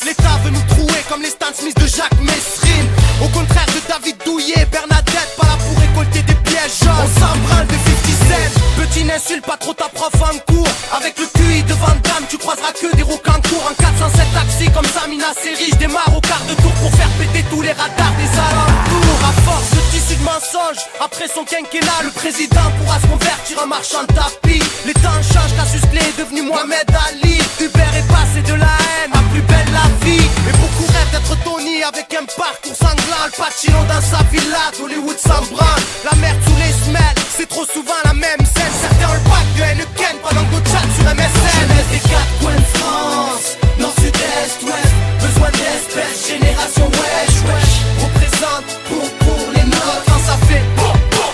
L'État veut nous trouer comme les Stan Smith de Jacques Messrine. Au contraire de David Douillet, Bernadette, pas là pour récolter des pièges jaunes. On s'embrale de 50 Cent. Petit n'insulte pas trop ta prof en cours. Avec le QI de Van Damme, tu croiseras que des rocancours. En 407 taxi comme Samina Seri, je démarre au quart de tour pour faire péter tous les radars des alentours. À force de tissus de mensonges, après son quinquennat, le président pourra se convertir en marchand de tapis. Les temps changent, Cassius Clay est devenu Mohamed Ali. Uber est passé de la haine à plus belle la vie. Et beaucoup rêvent d'être Tony avec un parcours sanglant. Al Pacino dans sa villa, d'Hollywood s'en branle. La merde sous les semelles, c'est trop souvent la même scène. Certains ont le pack de Heineken pendant que d'autres chattent sur MSN. Jeunesse des quatre coins de France, nord, sud, est, ouest. Besoin d'espèces, génération wesh, wesh. Représente pour les nôtres quand ça fait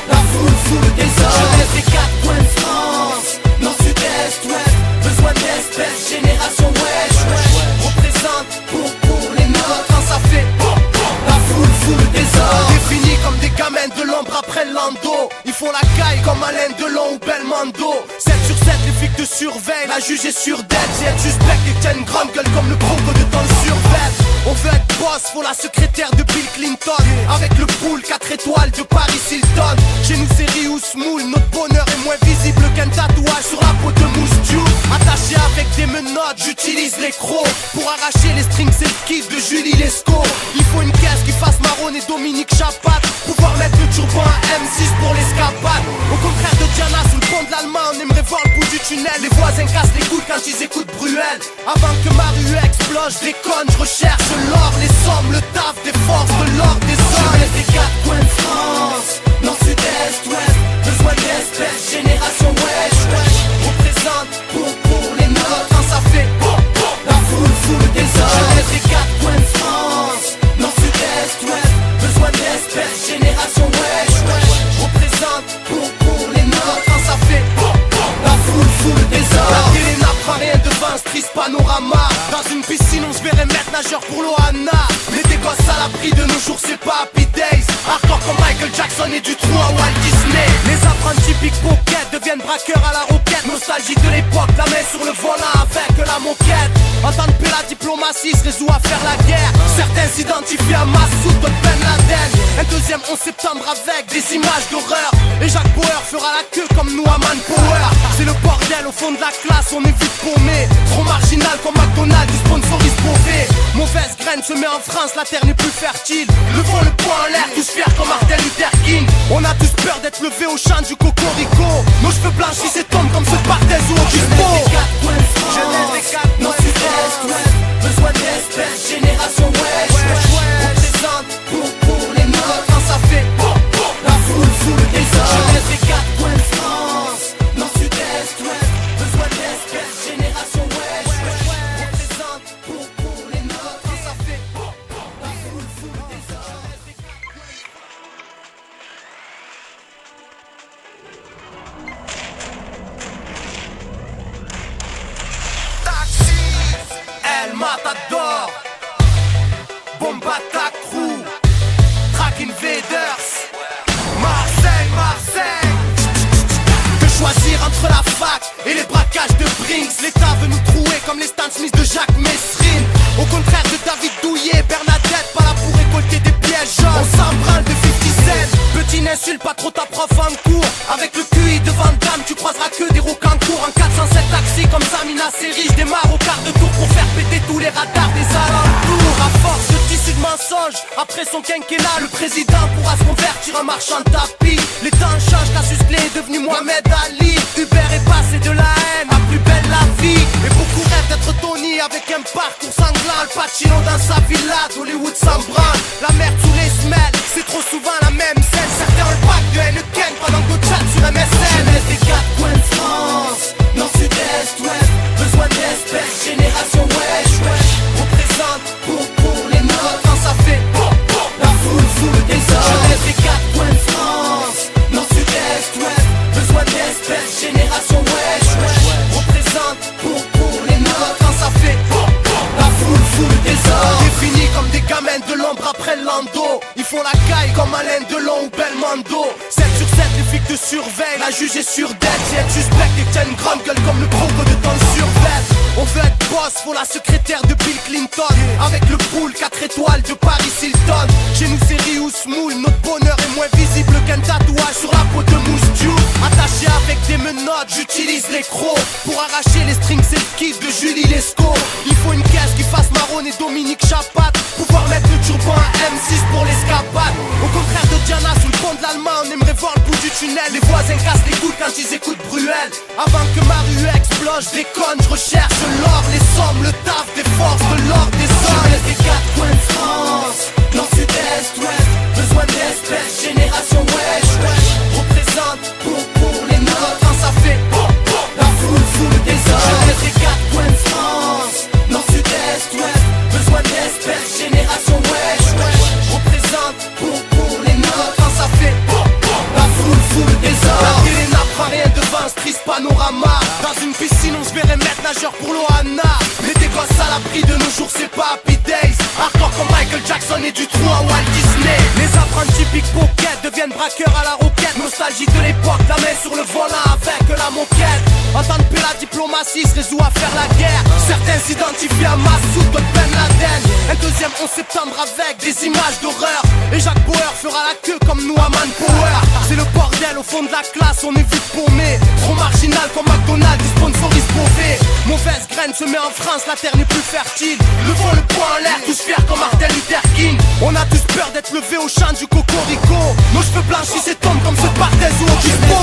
la foule des hommes. Jeunesse des quatre coins de France, nord, sud, est, ouest. Besoin d'espèces, génération wesh, wesh. Représente pour les nôtres quand ça fait la foule des hommes. Définis comme des gamins de l'ombre après l'ando. Ils font la caille comme Alain Delon ou Belmondo. 7 sur 7, les flics te surveillent. La juge est sur dead. Si elle suspecte et que t'as une grande gueule comme le bronco de ton survêt. On veut être boss, faut la secrétaire de Bill Clinton. Avec le pool 4 étoiles de Paris Hilton. Chez nous c'est Rious Moule. Notre bonheur est moins visible qu'un tatouage sur la peau de Mousse Diouf. Attaché avec des menottes, j'utilise les crocs pour arracher les strings, c'est le kiff de Julie Lescaut. Il faut une caisse qui fasse Marron et Dominique Chapat. Pouvoir mettre le turban à M6 pour l'escapade. Au contraire de Diana sous le pont de l'Allemagne, on aimerait voir le bout du tunnel. Les voisins cassent les couilles quand ils écoutent Bruel. Avant que ma rue explose, je déconne, je recherche l'or, les sommes, le taf des forces, de l'or des hommes. Jeunesse des quatre coins de France, nord, sud, est, ouest. Besoin d'espèces, génération wesh, wesh. Représente pour les nôtres quand ça fait la foule des hommes. Jeunesse des quatre coins de France, nord, sud, est, ouest. Besoin d'espèces, génération wesh, wesh. Représente pour les nôtres quand ça fait la foule des La hommes. télé n'apprend rien devant ce triste panorama. Dans une piscine on se verrait maître nageur pour l'Ohana. Mais des gosses à l'abri de nos jours c'est pas Happy Days. Hardcore comme Michael Jackson et du trou à Walt Disney. Les apprentis pickpocket deviennent braqueurs à la roquette. Nostalgique de l'époque, la main sur le volant avec la moquette. En temps de paix la diplomatie se résout à faire la guerre. Certains s'identifient à Massoud, d'autres Ben Laden. Un deuxième 11 septembre avec des images d'horreur. Et Jacques Bauer fera la queue comme nous à Manpower. C'est le bordel au fond de la classe, on est vite paumé. Trop marginal comme McDonald's, du sponsorise Beauvais. Mauvaise graine se met en France, la terre n'est plus fertile. Levons le poing en l'air, tous fiers comme Martin Luther King. On a tous peur d'être levés au chant du cocorico. Nos cheveux blanchissent et tombent comme ceux de Barthez ou Obispo. Jeunesse des quatre coins de France, nord, sud, est, ouest. Besoin d'espèces, génération wesh, wesh. Représente pour les nôtres quand ça fait la foule des hommes. Jeunesse des quatre coins de France, nord, sud, est, ouest. Besoin d'espèces, génération wesh, wesh. représente pour les nôtres quand ça fait La foule des hommes. El Matador, Bombata Crew, Track Invaders, Marseille. Que choisir entre la fac et les braquages de Brinks. L'État veut nous trouer comme les Stan Smith de Jacques Messrine. Au contraire de David Douillet, Bernadette, pas là pour récolter des pièges jaunes. On s'embrale de 50 Cent. Petit n'insulte pas trop ta prof en cours. Avec le QI de Van Damme, tu croiseras que des rocancours. En 407 taxi comme Samina Seri, je démarre au quart de tour pour faire péter tous les radars des alentours. À force de tissus de mensonges, après son quinquennat, le président pourra se convertir en marchand de tapis. Les temps changent, Cassius Clay est devenu Mohamed Ali. Uber est passé de la haine à plus belle la vie. Et beaucoup rêvent d'être Tony avec un parcours sanglant. Al Pacino dans sa villa, d'Hollywood s'en branle. La merde sous les semelles, c'est trop souvent la même scène. Certains ont le pack de Heineken pendant que d'autres chattent sur MSN. Jeunesse des quatre coins de France, nord, sud, est, ouest. Besoin d'espèces, génération wesh, wesh. Représente pour les nôtres quand ça fait la foule des hommes. Jeunesse des quatre coins de France, nord, sud, est, ouest. Besoin d'espèces, génération wesh, wesh. Représente pour les nôtres quand ça fait la foule des hommes. Définis comme des gamins de l'ombre après l'ando. Ils font la caille comme Alain Delon ou Belmondo. 7 sur 7, les flics te surveillent. La juge est sur dead. Si elle suspecte et que t'as une grande gueule comme le bronco de ton survêt. On veut être boss pour la secrétaire de Bill Clinton. Avec le pool 4 étoiles de Paris Hilton. Chez nous c'est Riou Smoul, notre bonheur est moins visible qu'un tatouage sur la peau de Mousse Diouf. Attaché avec des menottes, j'utilise les crocs pour arracher les strings, c'est le kiff de Julie Lescaut. Il faut une caisse qui fasse Marron et Dominique Chapat, pouvoir mettre le turban à M6 pour l'escapade. Au contraire de Diana, sous le pont de l'Allemagne, on aimerait voir le bout du tunnel. Les voisins cassent les couilles quand ils écoutent Bruel. Avant que ma rue explose, je déconne, je recherche l'or, les sommes, le taf des forces, de l'or des hommes. Je des quatre coins de France, nord, sud, est, ouest. Besoin d'espèces, génération wesh, wesh. Représente pour les nôtres, quand ça fait la foule des hommes. Je des quatre coins de France, nord, sud, est, ouest. Besoin d'espèces, génération wesh, wesh. Représente pour les nôtres, quand ça fait la foule des hommes. La télé n'apprend rien devant ce triste panorama. Dans une piscine on se verrait mettre nageur pour l'Ohana. Mais des gosses à l'abri de nos jours c'est pas Happy Days. Hardcore comme Michael Jackson et du trou à Walt Disney. Les apprentis pickpocket deviennent braqueurs à la roquette. Nostalgie de l'époque, la main sur le volant avec la moquette. En temps de paix la diplomatie se résout à faire la guerre. Certains s'identifient à Massoud, d'autres Ben Laden. Un deuxième 11 septembre avec des images d'horreur. Et Jacques Bauer fera la queue comme nous à Manpower. C'est le bordel au fond de la classe, on est vite paumé. Trop marginal comme McDonald's, ils sponsorisent Beauvais. Mauvaise graine se met en France, la terre n'est plus fertile. Levons le poing en l'air, tous fiers comme Martin Luther King. On a tous peur d'être levés au chant du cocorico. Nos cheveux blanchissent et tombent comme ceux de Barthez ou au Dispo.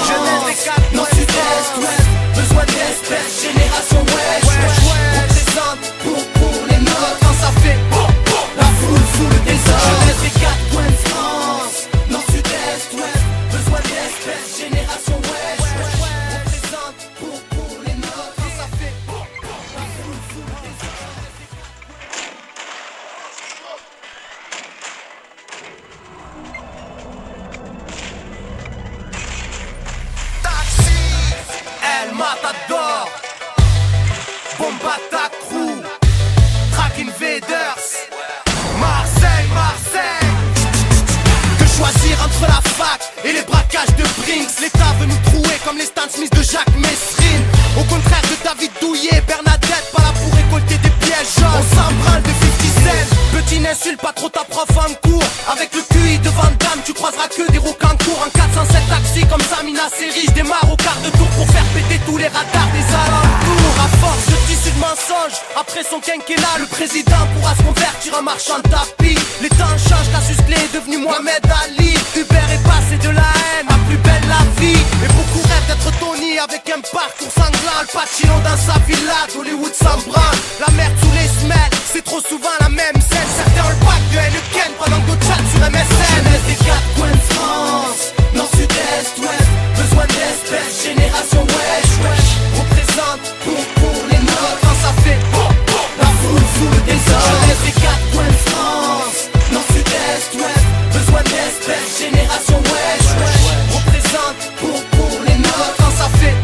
Jeunesse des quatre nord, sud, est, ouest. Besoin d'espèces, génération wesh, wesh. Représente pour les nôtres, quand ça fait la foule des hommes. Jeunesse des quatre coins de France, nord, sud, est, ouest. Besoin d'espèces, génération wesh, wesh. Représente pour les nôtres, quand ça fait la foule des hommes. El Matador, Bombata Crew, Track Invaders, Marseille. Que choisir entre la fac et les braquages de Brinks? L'État veut nous trouer comme les Stan Smith de Jacques Messrine. Au contraire de David Douillet, Bernadette, pas là pour récolter des pièges jaunes. On s'en branle de 50 Cent. Petit n'insulte pas trop ta prof en cours. Avec le QI de Van Damme, tu croiseras que des rocancours. En 407 taxi comme Samina Seri, je démarre au quart de tour pour faire péter tous les radars des alentours. À force de tissus de mensonges, après son quinquennat, le président pourra se convertir en marchand de tapis. Les temps changent, Cassius Clay est devenu Mohamed Ali. Hubert est passé de la haine à plus belle la vie. Et beaucoup rêvent d'être Tony avec un parcours sanglant. Le Pacino dans sa villa, Hollywood s'en branle. La merde sous les semelles, c'est trop souvent la même scène. Certains ont le pack de Heineken pendant que d'autres chattent sur MSN. Jeunesse des quatre coins de France, nord, sud, est, ouest. Besoin d'espèces, génération wesh, wesh. Représente pour les nôtres, quand ça fait la foule des hommes. Jeunesse des quatre coins de France, nord, sud, est, ouest. Besoin d'espèces, génération wesh, wesh. Représente pour les nôtres, quand ça fait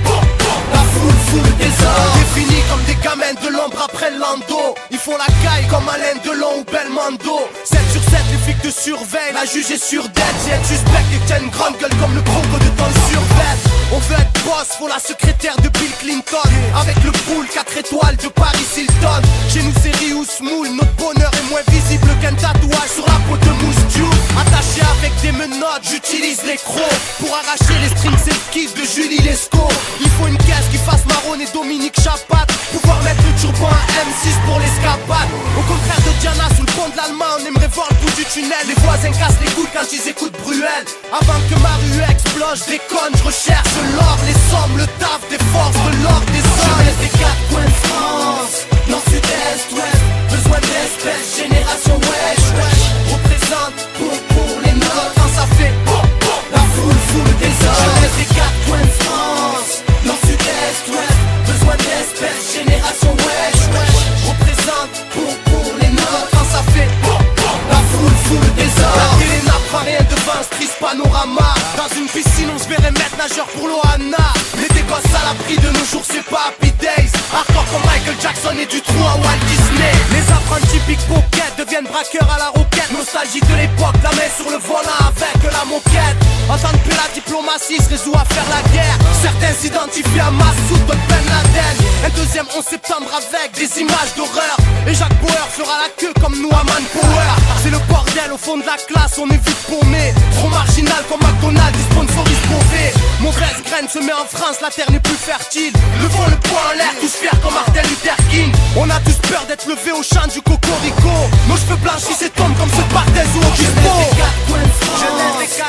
la foule des hommes. Définis comme des gamins de l'ombre après le lando. Ils font la caille comme Alain Delon ou Belmondo. 7 sur 7, les flics te surveillent. La juge est sur dette. Si elle suspecte et que t'as une grande gueule comme le croco de ton survêt. On veut être boss pour la secrétaire de Bill Clinton. Avec le pool 4 étoiles de Paris Hilton. Chez nous c'est Riou Smoul. Notre bonheur est moins visible qu'un tatouage sur la peau de Mousse Diouf. Attaché avec des menottes, j'utilise les crocs pour arracher les strings, c'est le kiff de Julie Lescaut. Il faut une caisse qui fasse Marron et Dominique Chapat, pouvoir mettre le turban à M6 pour l'escapade. Au contraire de Diana, sous le pont de l'Allemagne, on aimerait voir le bout du tunnel. Les voisins cassent les couilles quand ils écoutent Bruel. Avant que ma rue explose, je déconne, je recherche l'or, les sommes, le taf des forces, de l'or des hommes. Jeunesse des quatre coins de France, nord, sud, est, ouest. Besoin d'espèces, génération wesh, wesh. Représente pour les nôtres, quand ça fait la foule des hommes. Jeunesse des quatre coins de France, nord, sud, est, ouest. Besoin d'espèces, génération wesh, wesh. Représente pour les nôtres, quand ça fait la foule des hommes. La télé n'apprend rien devant ce triste panorama. Dans une piscine on se verrait mettre nageur pour l'Ohana. Mais des gosses à l'abri de nos jours c'est pas Happy Days. Hardcore comme Michael Jackson et du trou à Walt Disney. Les apprentis pickpocket deviennent braqueurs à la roquette. Nostalgie de l'époque, la main sur le volant avec la moquette. En temps de paix, la diplomatie se résout à faire la guerre. Certains s'identifient à Massoud, d'autres Ben Laden. Un deuxième 11 septembre avec des images d'horreur. Et Jacques Bauer fera la queue comme nous à Manpower. C'est le bordel au fond de la classe, on est vite paumé. Trop marginal comme McDonald's, ils sponsorisent Beauvais. Mauvaise graine se met en France, la terre n'est plus fertile. Levons le poing en l'air, tous fiers comme Martin Luther King. On a tous peur d'être levés au chant du cocorico. Nos cheveux blanchissent et tombent comme ceux de Barthez ou Obispo. Je laisse les